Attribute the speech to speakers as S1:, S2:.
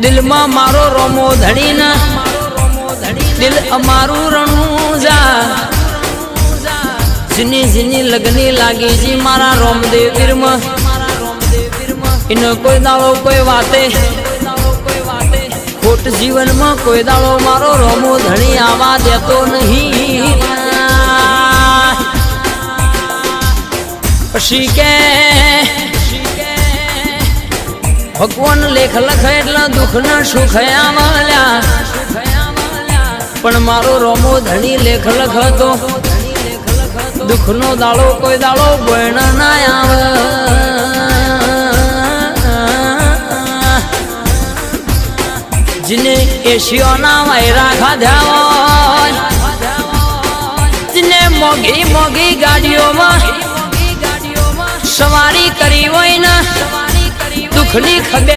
S1: दिल में मारो रोमो धड़ी ना दिल अमारू रणूजा जिनी जिनी लगनी लागी जी मारा रोमदेव वीर में इन कोई दाड़ो कोई वाते खोट जीवन में कोई दाड़ो मारो रोमो धड़ी आवा देतो नहीं पशी के भगवान लेख लख एटला दुख न सुख आमल्या पण मारो रोमो धणी लेख लख तो दुख नो दाड़ो कोई दाड़ो बण ना आवे जिने एशियो ना वायरा खाधा होय जिने मोगी मोगी गाड़ियों में सवारी करी होय ना दुखनी खबे